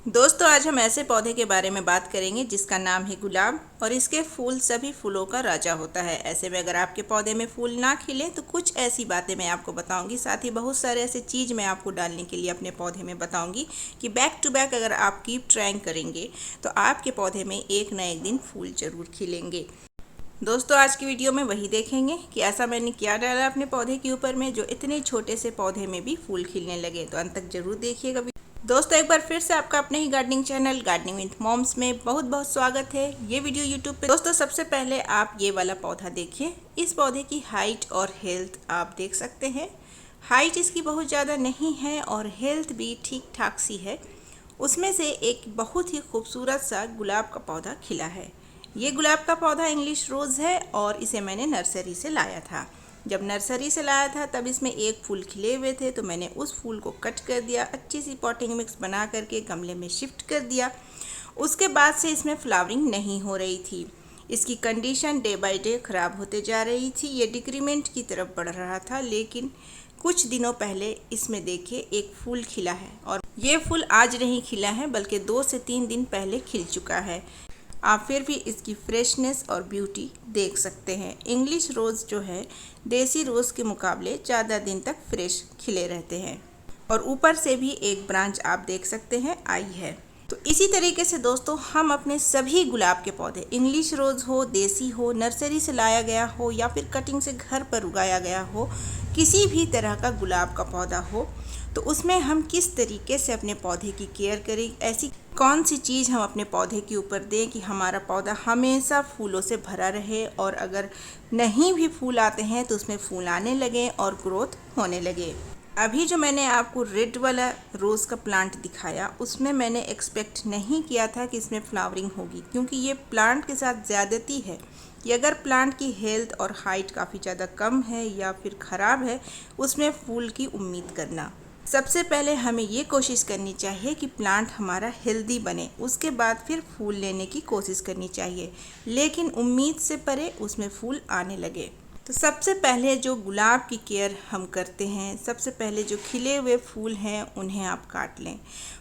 दोस्तों आज हम ऐसे पौधे के बारे में बात करेंगे जिसका नाम है गुलाब और इसके फूल सभी फूलों का राजा होता है। ऐसे में अगर आपके पौधे में फूल ना खिले तो कुछ ऐसी बातें मैं आपको बताऊंगी, साथ ही बहुत सारे ऐसे चीज़ मैं आपको डालने के लिए अपने पौधे में बताऊंगी कि बैक टू बैक अगर आप कीप ट्राइंग करेंगे तो आपके पौधे में एक न एक दिन फूल जरूर खिलेंगे। दोस्तों आज की वीडियो में वही देखेंगे कि ऐसा मैंने क्या डाला अपने पौधे के ऊपर में जो इतने छोटे से पौधे में भी फूल खिलने लगे। तो अंत तक जरूर देखिएगा। दोस्तों एक बार फिर से आपका अपने ही gardening channel gardening with moms में बहुत बहुत स्वागत है। ये वीडियो यूट्यूब पे। दोस्तों सबसे पहले आप ये वाला पौधा देखिए। इस पौधे की हाइट और हेल्थ आप देख सकते हैं। हाइट इसकी बहुत ज़्यादा नहीं है और हेल्थ भी ठीक ठाक सी है। उसमें से एक बहुत ही खूबसूरत सा गुलाब का पौधा खिला है। ये गुलाब का पौधा इंग्लिश रोज़ है और इसे मैंने नर्सरी से लाया था। जब नर्सरी से लाया था तब इसमें एक फूल खिले हुए थे, तो मैंने उस फूल को कट कर दिया, अच्छी सी पॉटिंग मिक्स बना करके गमले में शिफ्ट कर दिया। उसके बाद से इसमें फ्लावरिंग नहीं हो रही थी। इसकी कंडीशन डे बाय डे ख़राब होते जा रही थी। ये डिक्रीमेंट की तरफ बढ़ रहा था, लेकिन कुछ दिनों पहले इसमें देखिए एक फूल खिला है और ये फूल आज नहीं खिला है बल्कि 2 से 3 दिन पहले खिल चुका है। आप फिर भी इसकी फ्रेशनेस और ब्यूटी देख सकते हैं। इंग्लिश रोज़ जो है देसी रोज़ के मुकाबले ज़्यादा दिन तक फ्रेश खिले रहते हैं और ऊपर से भी एक ब्रांच आप देख सकते हैं आई है। तो इसी तरीके से दोस्तों हम अपने सभी गुलाब के पौधे, इंग्लिश रोज़ हो, देसी हो, नर्सरी से लाया गया हो या फिर कटिंग से घर पर उगाया गया हो, किसी भी तरह का गुलाब का पौधा हो, तो उसमें हम किस तरीके से अपने पौधे की केयर करें, ऐसी कौन सी चीज़ हम अपने पौधे के ऊपर दें कि हमारा पौधा हमेशा फूलों से भरा रहे और अगर नहीं भी फूल आते हैं तो उसमें फूल आने लगे और ग्रोथ होने लगे। अभी जो मैंने आपको रेड वाला रोज़ का प्लांट दिखाया उसमें मैंने एक्सपेक्ट नहीं किया था कि इसमें फ्लावरिंग होगी, क्योंकि ये प्लांट के साथ ज़्यादती है कि अगर प्लांट की हेल्थ और हाइट काफ़ी ज़्यादा कम है या फिर ख़राब है, उसमें फूल की उम्मीद करना। सबसे पहले हमें ये कोशिश करनी चाहिए कि प्लांट हमारा हेल्दी बने, उसके बाद फिर फूल लेने की कोशिश करनी चाहिए, लेकिन उम्मीद से परे उसमें फूल आने लगे। तो सबसे पहले जो गुलाब की केयर हम करते हैं, सबसे पहले जो खिले हुए फूल हैं उन्हें आप काट लें।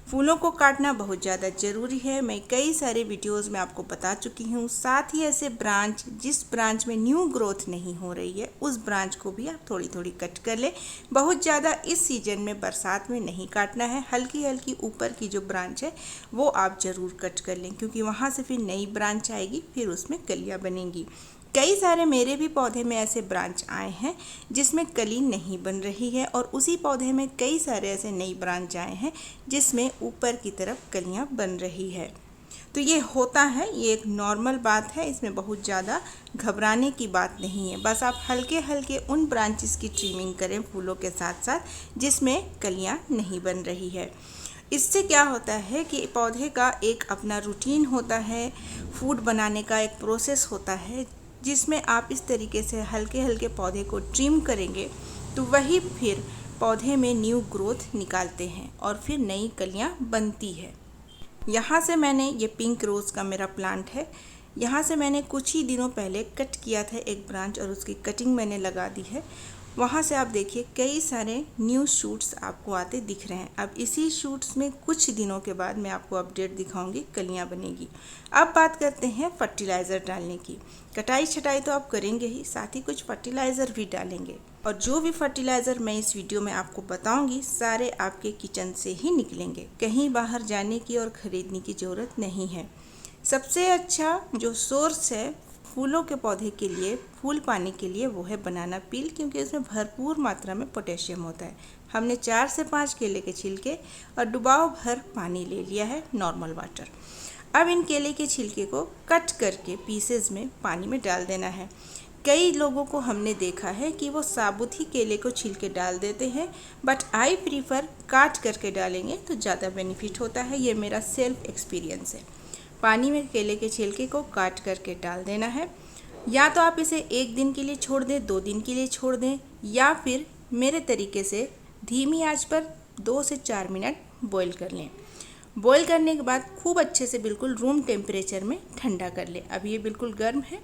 फूलों को काटना बहुत ज़्यादा ज़रूरी है। मैं कई सारे वीडियोस में आपको बता चुकी हूँ। साथ ही ऐसे ब्रांच, जिस ब्रांच में न्यू ग्रोथ नहीं हो रही है उस ब्रांच को भी आप थोड़ी थोड़ी कट कर लें। बहुत ज़्यादा इस सीजन में बरसात में नहीं काटना है। हल्की हल्की ऊपर की जो ब्रांच है वो आप ज़रूर कट कर लें, क्योंकि वहाँ से फिर नई ब्रांच आएगी, फिर उसमें कलियाँ बनेंगी। कई सारे मेरे भी पौधे में ऐसे ब्रांच आए हैं जिसमें कली नहीं बन रही है और उसी पौधे में कई सारे ऐसे नई ब्रांच आए हैं जिसमें ऊपर की तरफ कलियां बन रही है। तो ये होता है, ये एक नॉर्मल बात है, इसमें बहुत ज़्यादा घबराने की बात नहीं है। बस आप हल्के हल्के उन ब्रांचेस की ट्रिमिंग करें फूलों के साथ साथ जिसमें कलियां नहीं बन रही है। इससे क्या होता है कि पौधे का एक अपना रूटीन होता है, फूड बनाने का एक प्रोसेस होता है, जिसमें आप इस तरीके से हल्के हल्के पौधे को ट्रिम करेंगे तो वही फिर पौधे में न्यू ग्रोथ निकालते हैं और फिर नई कलियां बनती है। यहाँ से मैंने ये पिंक रोज़ का मेरा प्लांट है, यहाँ से मैंने कुछ ही दिनों पहले कट किया था एक ब्रांच और उसकी कटिंग मैंने लगा दी है। वहाँ से आप देखिए कई सारे न्यू शूट्स आपको आते दिख रहे हैं। अब इसी शूट्स में कुछ दिनों के बाद मैं आपको अपडेट दिखाऊंगी, कलियाँ बनेगी। अब बात करते हैं फर्टिलाइज़र डालने की। कटाई छटाई तो आप करेंगे ही, साथ ही कुछ फर्टिलाइज़र भी डालेंगे और जो भी फर्टिलाइज़र मैं इस वीडियो में आपको बताऊंगी सारे आपके किचन से ही निकलेंगे, कहीं बाहर जाने की और ख़रीदने की ज़रूरत नहीं है। सबसे अच्छा जो सोर्स है फूलों के पौधे के लिए, फूल पाने के लिए, वो है बनाना पील, क्योंकि इसमें भरपूर मात्रा में पोटेशियम होता है। हमने 4 से 5 केले के छिलके और डुबाव भर पानी ले लिया है, नॉर्मल वाटर। अब इन केले के छिलके को कट करके पीसेज में पानी में डाल देना है। कई लोगों को हमने देखा है कि वो साबुत ही केले को छिलके डाल देते हैं, बट आई प्रीफर काट करके डालेंगे तो ज़्यादा बेनिफिट होता है। ये मेरा सेल्फ एक्सपीरियंस है। पानी में केले के छिलके को काट करके डाल देना है। या तो आप इसे 1 दिन के लिए छोड़ दें, 2 दिन के लिए छोड़ दें, या फिर मेरे तरीके से धीमी आंच पर 2 से 4 मिनट बॉईल कर लें। बॉईल करने के बाद खूब अच्छे से बिल्कुल रूम टेम्परेचर में ठंडा कर लें। अब ये बिल्कुल गर्म है।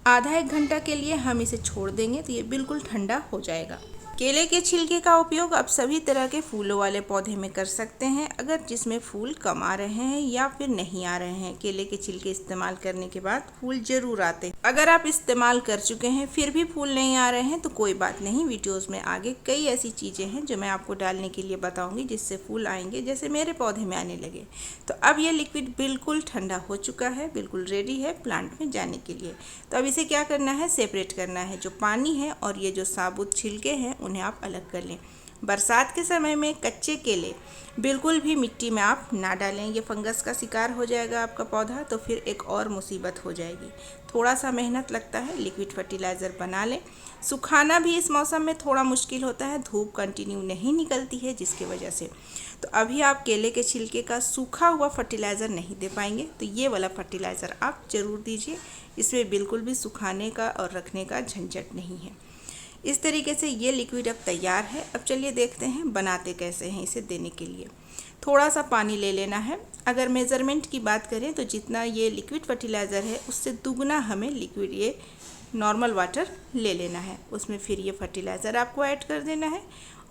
आधा 1 घंटा के लिए हम इसे छोड़ देंगे तो ये बिल्कुल ठंडा हो जाएगा। केले के छिलके का उपयोग आप सभी तरह के फूलों वाले पौधे में कर सकते हैं, अगर जिसमें फूल कम आ रहे हैं या फिर नहीं आ रहे हैं। केले के छिलके इस्तेमाल करने के बाद फूल जरूर आते हैं। अगर आप इस्तेमाल कर चुके हैं फिर भी फूल नहीं आ रहे हैं तो कोई बात नहीं, वीडियोस में आगे कई ऐसी चीज़ें हैं जो मैं आपको डालने के लिए बताऊँगी जिससे फूल आएंगे, जैसे मेरे पौधे में आने लगे। तो अब ये लिक्विड बिल्कुल ठंडा हो चुका है, बिल्कुल रेडी है प्लांट में जाने के लिए। तो अब इसे क्या करना है, सेपरेट करना है। जो पानी है और ये जो साबुत छिलके हैं उन्हें आप अलग कर लें। बरसात के समय में कच्चे केले बिल्कुल भी मिट्टी में आप ना डालें, ये फंगस का शिकार हो जाएगा आपका पौधा, तो फिर एक और मुसीबत हो जाएगी। थोड़ा सा मेहनत लगता है, लिक्विड फर्टिलाइज़र बना लें। सुखाना भी इस मौसम में थोड़ा मुश्किल होता है, धूप कंटिन्यू नहीं निकलती है जिसकी वजह से। तो अभी आप केले के छिलके का सूखा हुआ फर्टिलाइज़र नहीं दे पाएंगे, तो ये वाला फर्टिलाइज़र आप ज़रूर दीजिए। इसमें बिल्कुल भी सुखाने का और रखने का झंझट नहीं है। इस तरीके से ये लिक्विड अब तैयार है। अब चलिए देखते हैं बनाते कैसे हैं। इसे देने के लिए थोड़ा सा पानी ले लेना है। अगर मेज़रमेंट की बात करें तो जितना ये लिक्विड फर्टिलाइज़र है उससे दुगना हमें लिक्विड ये नॉर्मल वाटर ले लेना है। उसमें फिर ये फर्टिलाइज़र आपको ऐड कर देना है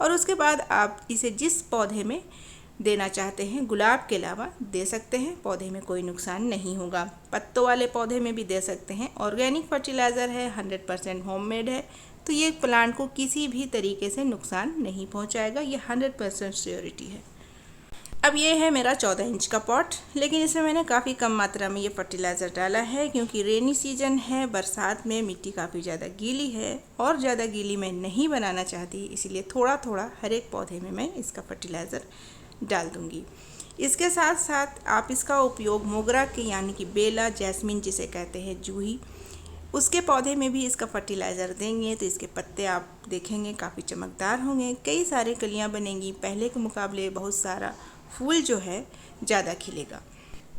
और उसके बाद आप इसे जिस पौधे में देना चाहते हैं, गुलाब के अलावा दे सकते हैं, पौधे में कोई नुकसान नहीं होगा। पत्तों वाले पौधे में भी दे सकते हैं। ऑर्गेनिक फर्टिलाइज़र है, 100% होममेड है, तो ये प्लांट को किसी भी तरीके से नुकसान नहीं पहुंचाएगा, ये 100% श्योरिटी है। अब ये है मेरा 14 इंच का पॉट, लेकिन इसमें मैंने काफ़ी कम मात्रा में ये फर्टिलाइज़र डाला है क्योंकि रेनी सीजन है, बरसात में मिट्टी काफ़ी ज़्यादा गीली है और ज़्यादा गीली मैं नहीं बनाना चाहती, इसीलिए थोड़ा थोड़ा हर एक पौधे में मैं इसका फर्टिलाइज़र डाल दूँगी। इसके साथ साथ आप इसका उपयोग मोगरा के यानी कि बेला, जैस्मिन जिसे कहते हैं जूही, उसके पौधे में भी इसका फर्टिलाइज़र देंगे तो इसके पत्ते आप देखेंगे काफ़ी चमकदार होंगे, कई सारे कलियां बनेंगी, पहले के मुकाबले बहुत सारा फूल जो है ज़्यादा खिलेगा।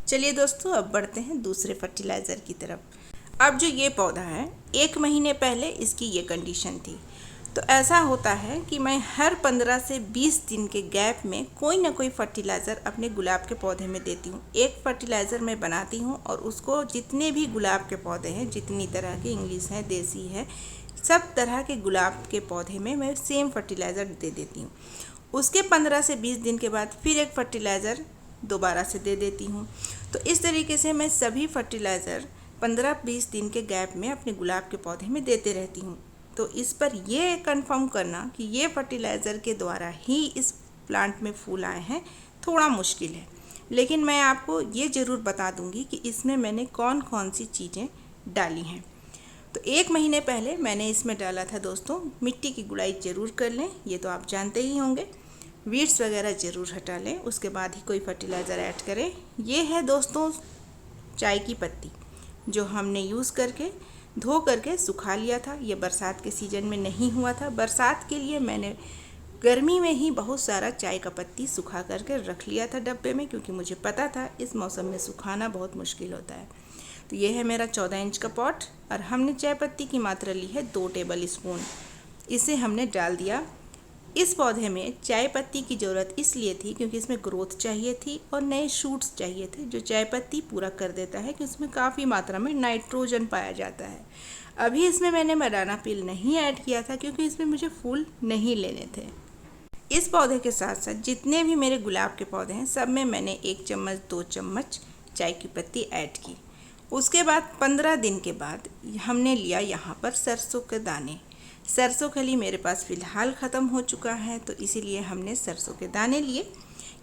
चलिए दोस्तों, अब बढ़ते हैं दूसरे फर्टिलाइज़र की तरफ। अब जो ये पौधा है, 1 महीने पहले इसकी ये कंडीशन थी। तो ऐसा होता है कि मैं हर 15 से 20 दिन के गैप में कोई ना कोई फर्टिलाइज़र अपने गुलाब के पौधे में देती हूँ। एक फर्टिलाइज़र मैं बनाती हूँ और उसको जितने भी गुलाब के पौधे हैं, जितनी तरह के इंग्लिश हैं, देसी है, सब तरह के गुलाब के पौधे में मैं सेम फर्टिलाइज़र दे देती हूँ। उसके 15 से 20 दिन के बाद फिर एक फर्टिलाइज़र दोबारा से दे देती हूँ। तो इस तरीके से मैं सभी फर्टिलाइज़र 15-20 दिन के गैप में अपने गुलाब के पौधे में देते रहती हूँ। तो इस पर ये कंफर्म करना कि ये फर्टिलाइज़र के द्वारा ही इस प्लांट में फूल आए हैं थोड़ा मुश्किल है, लेकिन मैं आपको ये ज़रूर बता दूंगी कि इसमें मैंने कौन कौन सी चीज़ें डाली हैं। तो 1 महीने पहले मैंने इसमें डाला था दोस्तों, मिट्टी की गुड़ाई ज़रूर कर लें, ये तो आप जानते ही होंगे। वीड्स वगैरह ज़रूर हटा लें, उसके बाद ही कोई फर्टिलाइज़र ऐड करें। ये है दोस्तों चाय की पत्ती, जो हमने यूज़ करके धो करके सुखा लिया था। ये बरसात के सीज़न में नहीं हुआ था, बरसात के लिए मैंने गर्मी में ही बहुत सारा चाय का पत्ती सुखा करके रख लिया था डब्बे में, क्योंकि मुझे पता था इस मौसम में सुखाना बहुत मुश्किल होता है। तो ये है मेरा 14 इंच का पॉट और हमने चाय पत्ती की मात्रा ली है 2 टेबल स्पून। इसे हमने डाल दिया। इस पौधे में चाय पत्ती की ज़रूरत इसलिए थी क्योंकि इसमें ग्रोथ चाहिए थी और नए शूट्स चाहिए थे, जो चाय पत्ती पूरा कर देता है कि इसमें काफ़ी मात्रा में नाइट्रोजन पाया जाता है। अभी इसमें मैंने बनाना पील नहीं ऐड किया था क्योंकि इसमें मुझे फूल नहीं लेने थे। इस पौधे के साथ साथ जितने भी मेरे गुलाब के पौधे हैं सब में मैंने 1 चम्मच 2 चम्मच चाय की पत्ती ऐड की। उसके बाद 15 दिन के बाद हमने लिया यहाँ पर सरसों के दाने। सरसों खली मेरे पास फ़िलहाल ख़त्म हो चुका है, तो इसीलिए हमने सरसों के दाने लिए,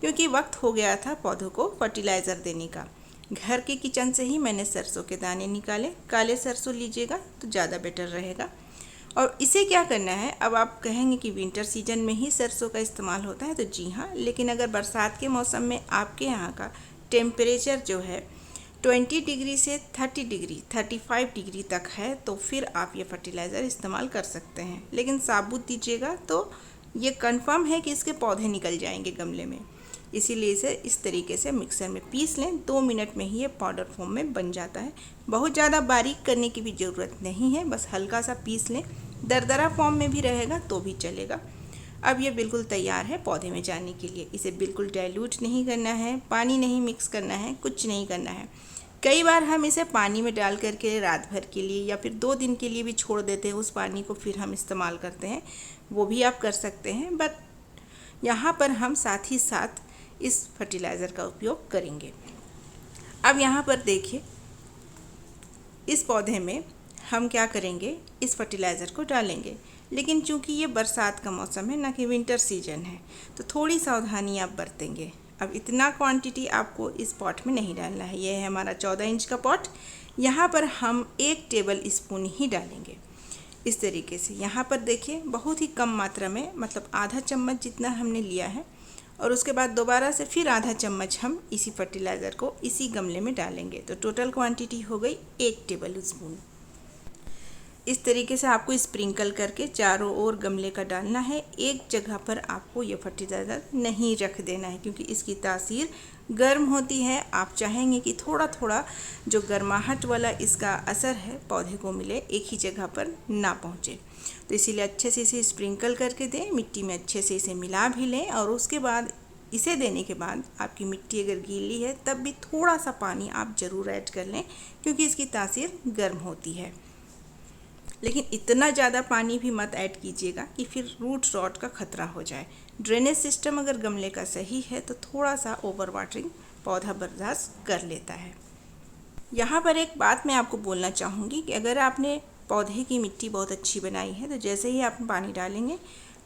क्योंकि वक्त हो गया था पौधों को फर्टिलाइज़र देने का। घर के किचन से ही मैंने सरसों के दाने निकाले। काले सरसों लीजिएगा तो ज़्यादा बेटर रहेगा। और इसे क्या करना है, अब आप कहेंगे कि विंटर सीजन में ही सरसों का इस्तेमाल होता है, तो जी हाँ, लेकिन अगर बरसात के मौसम में आपके यहाँ का टेम्परेचर जो है 20 डिग्री से 30 डिग्री 35 डिग्री तक है, तो फिर आप ये फर्टिलाइज़र इस्तेमाल कर सकते हैं। लेकिन साबुत दीजिएगा तो ये कंफर्म है कि इसके पौधे निकल जाएंगे गमले में। इसीलिए इसे इस तरीके से मिक्सर में पीस लें। 2 मिनट में ही ये पाउडर फॉर्म में बन जाता है। बहुत ज़्यादा बारीक करने की भी ज़रूरत नहीं है, बस हल्का सा पीस लें। दरदरा फॉर्म में भी रहेगा तो भी चलेगा। अब ये बिल्कुल तैयार है पौधे में जाने के लिए। इसे बिल्कुल डाइल्यूट नहीं करना है, पानी नहीं मिक्स करना है, कुछ नहीं करना है। कई बार हम इसे पानी में डाल करके रात भर के लिए या फिर 2 दिन के लिए भी छोड़ देते हैं, उस पानी को फिर हम इस्तेमाल करते हैं, वो भी आप कर सकते हैं। बट यहाँ पर हम साथ ही साथ इस फर्टिलाइज़र का उपयोग करेंगे। अब यहाँ पर देखिए, इस पौधे में हम क्या करेंगे, इस फर्टिलाइज़र को डालेंगे, लेकिन चूंकि ये बरसात का मौसम है, ना कि विंटर सीजन है, तो थोड़ी सावधानी आप बरतेंगे। अब इतना क्वांटिटी आपको इस पॉट में नहीं डालना है। यह है हमारा 14 इंच का पॉट। यहाँ पर हम 1 टेबल स्पून ही डालेंगे इस तरीके से। यहाँ पर देखिए, बहुत ही कम मात्रा में, मतलब आधा चम्मच जितना हमने लिया है, और उसके बाद दोबारा से फिर आधा चम्मच हम इसी फर्टिलाइज़र को इसी गमले में डालेंगे। तो टोटल क्वांटिटी हो गई 1 टेबल स्पून। इस तरीके से आपको स्प्रिंकल करके चारों ओर गमले का डालना है। एक जगह पर आपको ये फर्टिलाइज़र नहीं रख देना है, क्योंकि इसकी तासीर गर्म होती है। आप चाहेंगे कि थोड़ा थोड़ा जो गर्माहट वाला इसका असर है पौधे को मिले, एक ही जगह पर ना पहुँचे। तो इसीलिए अच्छे से इसे स्प्रिंकल करके दें, मिट्टी में अच्छे से इसे मिला भी लें, और उसके बाद इसे देने के बाद आपकी मिट्टी अगर गीली है तब भी थोड़ा सा पानी आप ज़रूर ऐड कर लें, क्योंकि इसकी तासीर गर्म होती है। लेकिन इतना ज़्यादा पानी भी मत ऐड कीजिएगा कि फिर रूट रॉट का खतरा हो जाए। ड्रेनेज सिस्टम अगर गमले का सही है तो थोड़ा सा ओवर वाटरिंग पौधा बर्दाश्त कर लेता है। यहाँ पर एक बात मैं आपको बोलना चाहूँगी कि अगर आपने पौधे की मिट्टी बहुत अच्छी बनाई है, तो जैसे ही आप पानी डालेंगे,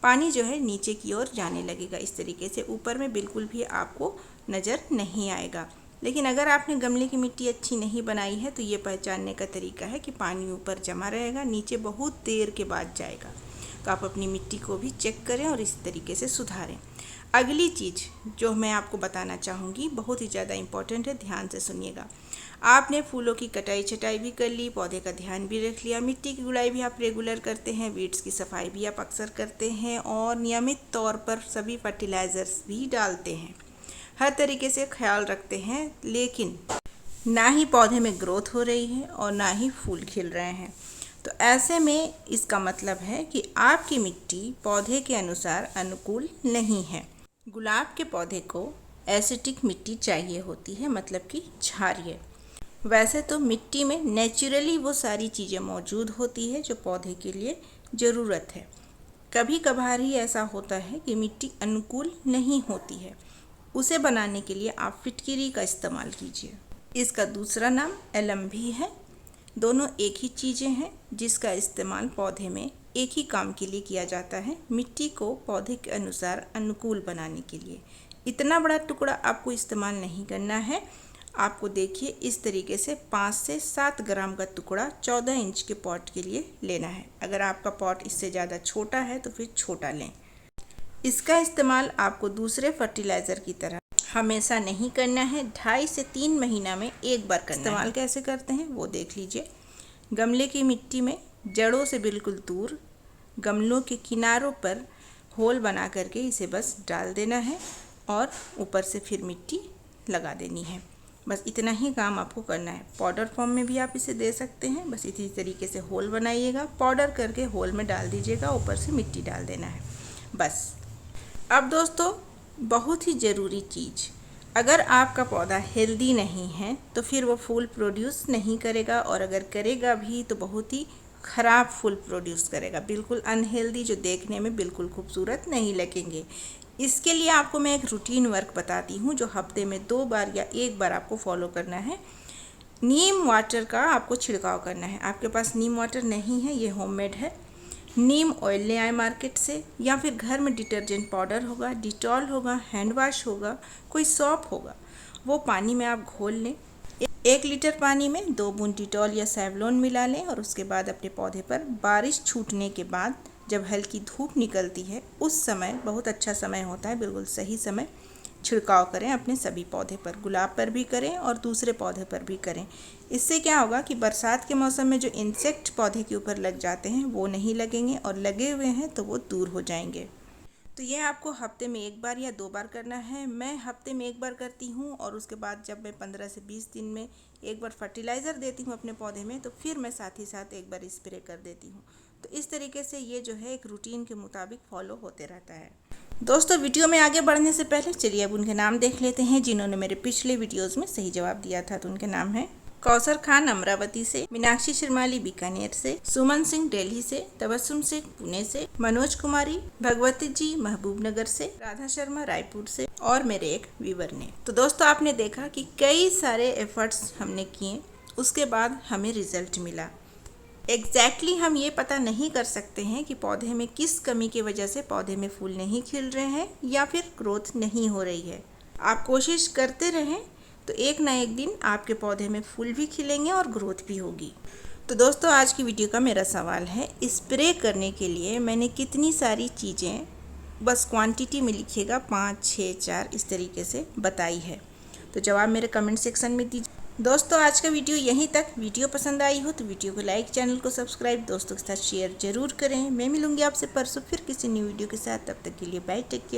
पानी जो है नीचे की ओर जाने लगेगा इस तरीके से, ऊपर में बिल्कुल भी आपको नज़र नहीं आएगा। लेकिन अगर आपने गमले की मिट्टी अच्छी नहीं बनाई है, तो ये पहचानने का तरीका है कि पानी ऊपर जमा रहेगा, नीचे बहुत देर के बाद जाएगा। तो आप अपनी मिट्टी को भी चेक करें और इस तरीके से सुधारें। अगली चीज़ जो मैं आपको बताना चाहूँगी, बहुत ही ज़्यादा इम्पॉर्टेंट है, ध्यान से सुनिएगा। आपने फूलों की कटाई छटाई भी कर ली, पौधे का ध्यान भी रख लिया, मिट्टी की गुड़ाई भी आप रेगुलर करते हैं, वीड्स की सफाई भी आप अक्सर करते हैं, और नियमित तौर पर सभी फर्टिलाइज़र्स भी डालते हैं, हर तरीके से ख्याल रखते हैं, लेकिन ना ही पौधे में ग्रोथ हो रही है और ना ही फूल खिल रहे हैं। तो ऐसे में इसका मतलब है कि आपकी मिट्टी पौधे के अनुसार अनुकूल नहीं है। गुलाब के पौधे को एसिडिक मिट्टी चाहिए होती है, मतलब कि क्षारीय। वैसे तो मिट्टी में नेचुरली वो सारी चीज़ें मौजूद होती है जो पौधे के लिए ज़रूरत है। कभी कभार ही ऐसा होता है कि मिट्टी अनुकूल नहीं होती है, उसे बनाने के लिए आप फिटकिरी का इस्तेमाल कीजिए। इसका दूसरा नाम एलम भी है। दोनों एक ही चीज़ें हैं जिसका इस्तेमाल पौधे में एक ही काम के लिए किया जाता है, मिट्टी को पौधे के अनुसार अनुकूल बनाने के लिए। इतना बड़ा टुकड़ा आपको इस्तेमाल नहीं करना है। आपको देखिए, इस तरीके से 5 से 7 ग्राम का टुकड़ा 14 इंच के पॉट के लिए लेना है। अगर आपका पॉट इससे ज़्यादा छोटा है तो फिर छोटा लें। इसका इस्तेमाल आपको दूसरे फर्टिलाइज़र की तरह हमेशा नहीं करना है, 2.5 से 3 महीना में एक बार करना है। इस्तेमाल कैसे करते हैं वो देख लीजिए। गमले की मिट्टी में जड़ों से बिल्कुल दूर गमलों के किनारों पर होल बना करके इसे बस डाल देना है, और ऊपर से फिर मिट्टी लगा देनी है। बस इतना ही काम आपको करना है। पाउडर फॉर्म में भी आप इसे दे सकते हैं। बस इसी तरीके से होल बनाइएगा, पाउडर करके होल में डाल दीजिएगा, ऊपर से मिट्टी डाल देना है बस। अब दोस्तों, बहुत ही ज़रूरी चीज़, अगर आपका पौधा हेल्दी नहीं है तो फिर वो फूल प्रोड्यूस नहीं करेगा, और अगर करेगा भी तो बहुत ही ख़राब फूल प्रोड्यूस करेगा, बिल्कुल अनहेल्दी, जो देखने में बिल्कुल खूबसूरत नहीं लगेंगे। इसके लिए आपको मैं एक रूटीन वर्क बताती हूँ, जो हफ्ते में 2 बार या 1 बार आपको फॉलो करना है। नीम वाटर का आपको छिड़काव करना है। आपके पास नीम वाटर नहीं है, ये होममेड है। नीम ऑयल ले आए मार्केट से, या फिर घर में डिटर्जेंट पाउडर होगा, डिटॉल होगा, हैंड वाश होगा, कोई सॉप होगा, वो पानी में आप घोल लें। 1 लीटर पानी में 2 बूंद डिटॉल या सेवलॉन मिला लें, और उसके बाद अपने पौधे पर बारिश छूटने के बाद जब हल्की धूप निकलती है, उस समय बहुत अच्छा समय होता है, बिल्कुल सही समय, छिड़काव करें अपने सभी पौधे पर। गुलाब पर भी करें और दूसरे पौधे पर भी करें। इससे क्या होगा कि बरसात के मौसम में जो इंसेक्ट पौधे के ऊपर लग जाते हैं वो नहीं लगेंगे, और लगे हुए हैं तो वो दूर हो जाएंगे। तो ये आपको हफ्ते में 1 बार या 2 बार करना है। मैं हफ्ते में 1 बार करती हूँ, और उसके बाद जब मैं 15 से 20 दिन में 1 बार फर्टिलाइज़र देती हूँ अपने पौधे में, तो फिर मैं साथ ही साथ 1 बार स्प्रे कर देती हूँ। तो इस तरीके से ये जो है एक रूटीन के मुताबिक फॉलो होते रहता है। दोस्तों, वीडियो में आगे बढ़ने से पहले चलिए अब उनके नाम देख लेते हैं जिन्होंने मेरे पिछले वीडियोज़ में सही जवाब दिया था। तो उनके नाम हैं कौसर खान अमरावती से, मीनाक्षी श्रीमाली बीकानेर से, सुमन सिंह दिल्ली से, तबस्सुम सिंह पुणे से, मनोज कुमारी भगवती जी महबूबनगर से, राधा शर्मा रायपुर से और मेरे एक व्यूवर ने। तो दोस्तों आपने देखा कि कई सारे एफर्ट्स हमने किए, उसके बाद हमें रिजल्ट मिला। एग्जैक्टली हम ये पता नहीं कर सकते हैं कि पौधे में किस कमी की वजह से पौधे में फूल नहीं खिल रहे हैं या फिर ग्रोथ नहीं हो रही है। आप कोशिश करते रहें तो एक ना एक दिन आपके पौधे में फूल भी खिलेंगे और ग्रोथ भी होगी। तो दोस्तों आज की वीडियो का मेरा सवाल है, स्प्रे करने के लिए मैंने कितनी सारी चीज़ें, बस क्वांटिटी में लिखिएगा 5, 6, 4 इस तरीके से बताई है। तो जवाब मेरे कमेंट सेक्शन में दीजिए। दोस्तों आज का वीडियो यहीं तक। वीडियो पसंद आई हो तो वीडियो को लाइक, चैनल को सब्सक्राइब, दोस्तों के साथ शेयर जरूर करें। मैं मिलूंगी आपसे परसों फिर किसी न्यू वीडियो के साथ। तब तक के लिए बाय, टेक केयर।